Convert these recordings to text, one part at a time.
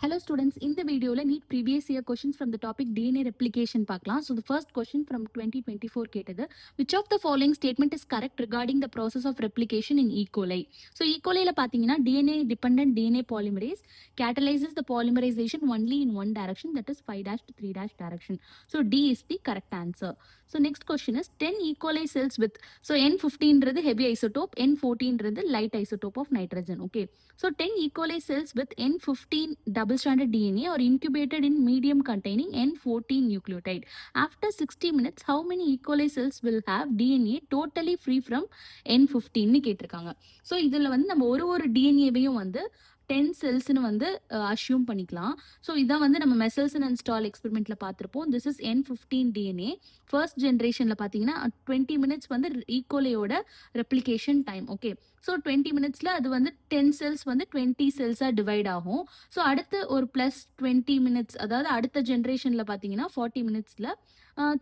Hello students, in the video need previous year questions from the topic DNA replication பார்க்கலாம். So the first question from 2024 கேட்டது, which of the following statement is correct regarding the process of replication in E. coli? So E. coliல பார்த்தீங்கன்னா DNA dependent DNA polymerase catalyzes the polymerization only in one direction, that is 5' to 3' direction. So D is the correct answer. So next question is 10 E. coli cells with, so N15 றது heavy isotope, N14 றது light isotope of nitrogen. Okay. So 10 E. coli cells with N15 double-stranded DNA are incubated in medium containing N14 nucleotide. After 60 minutes, how many E. coli cells will have DNA totally free from N15 னு கேட்டிருக்காங்க. So இதில் வந்து நம்ம ஒரு டிஎன்ஏவையும் வந்து 10 செல்ஸ்னு வந்து assume பண்ணிக்கலாம். So இதான் வந்து நம்ம மெசல்சன் அண்ட் ஸ்டால் எக்ஸ்பெரிமெண்ட்ல பார்த்துருப்போம். This is N15 DNA. First ஜென்ரேஷனில் பார்த்தீங்கன்னா 20 மினிட்ஸ் வந்து ஈகோலையோட ரெப்ளிகேஷன் டைம். ஓகே, ஸோ 20 மினிட்ஸில் அது வந்து 10 செல்ஸ் வந்து 20 செல்ஸாக டிவைட் ஆகும். ஸோ அடுத்து ஒரு ப்ளஸ் 20 மினிட்ஸ், அதாவது அடுத்த ஜென்ரேஷனில் பார்த்தீங்கன்னா 40 மினிட்ஸில்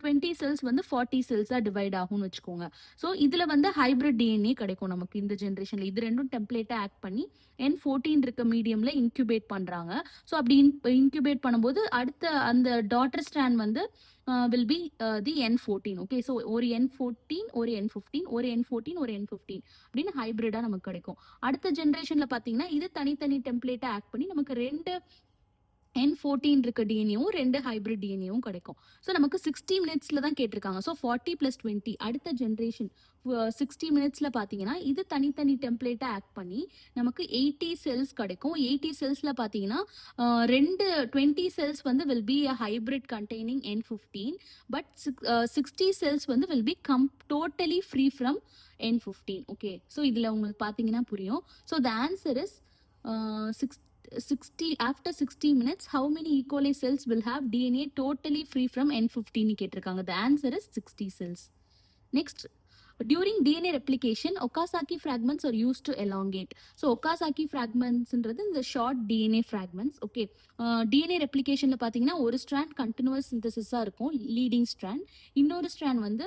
20 செல்ஸ் வந்து 40 செல்ஸாக டிவைட் ஆகும்னு வச்சுக்கோங்க. ஸோ இதில் வந்து ஹைப்ரிட் டிஎன்ஏ கிடைக்கும் நமக்கு இந்த ஜென்ரேஷனில். இது ரெண்டும் டெம்ப்ளேட்டாக ஆக்ட் பண்ணி N14 இருக்க மீடியமில் இன்க்யூபேட் பண்ணுறாங்க. ஸோ அப்படி இன்க்யூபேட் பண்ணும்போது அடுத்த அந்த டாட்டர் ஸ்ட்ராண்ட் வந்து will be the N14. Okay, so ஒரு N14 ஒரு N15 ஒரு N14 ஒரு N15 அப்படின்னு ஹைப்ரிடாக நமக்கு கிடைக்கும். அடுத்த ஜென்ரேஷனில் பார்த்தீங்கன்னா இது தனித்தனி டெம்ப்ளேட்டாக ஆக்ட் பண்ணி நமக்கு 2 N14 இருக்க டிஎன்ஏவும் 2 ஹைப்ரிட் டிஎன்ஏவும் கிடைக்கும். ஸோ நமக்கு 60 மினிட்ஸில் தான் கேட்டிருக்காங்க. ஸோ 40 + 20 அடுத்த ஜென்ரேஷன் 60 மினிட்ஸில் பார்த்தீங்கன்னா இது தனித்தனி டெம்ப்ளேட்டாக ஆக்ட் பண்ணி நமக்கு 80 செல்ஸ் கிடைக்கும். 80 செல்ஸில் பார்த்தீங்கன்னா 20 செல்ஸ் வந்து will be a hybrid containing N15, but 60 cells வந்து will be totally free from N15. Okay, so இதில் உங்களுக்கு பார்த்தீங்கன்னா புரியும். So the answer is 60. After 60 minutes, how many E. coli cells will have DNA totally free from N15 கேட்டிருக்காங்க. The answer is 60 cells. Next, during DNA replication, Okazaki fragments are used to elongate. So Okazaki fragments இந்த short DNA fragments. Okay, DNA replicationல பார்த்தீங்கன்னா ஒரு strand continuous synthesis இருக்கும், leading strand. இன்னொரு strand வந்து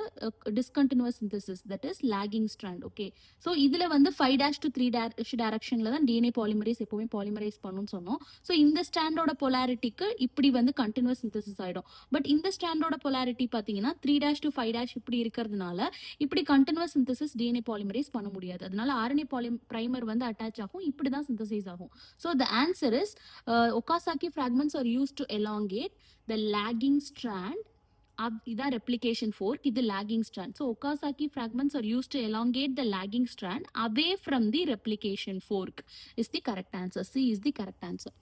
discontinuous synthesis, that is lagging strand. Okay, so இதில் வந்து 5' to 3' directionல தான் DNA polymerase எப்போவுமே polymerase பண்ணுன்னு சொன்னோம். ஸோ இந்த ஸ்டாண்டோட பொலாரிட்டிக்கு இப்படி வந்து continuous synthesis ஆகிடும். பட் இந்த ஸ்டாண்டோட பொலாரிட்டி பார்த்தீங்கன்னா 3' to 5' இப்படி இருக்கிறதுனால இப்படி கண்டினியூஸ் சிந்தசிஸ் டிஎன்ஏ பாலிமரேஸ் பண்ண முடியாது. அதனால ஆர்என்ஏ பிரைமர் வந்து அட்டாச் ஆகும், இப்படி தான் சிந்தசைஸ் ஆகும். So the answer is Okazaki fragments are use to elongate the lagging strand. இதான் ரெப்ளிகேஷன் ஃபோர்க், இது lagging strand. So Okazaki fragments are use to elongate the lagging strand away from the replication fork is the correct answer. C is the correct answer.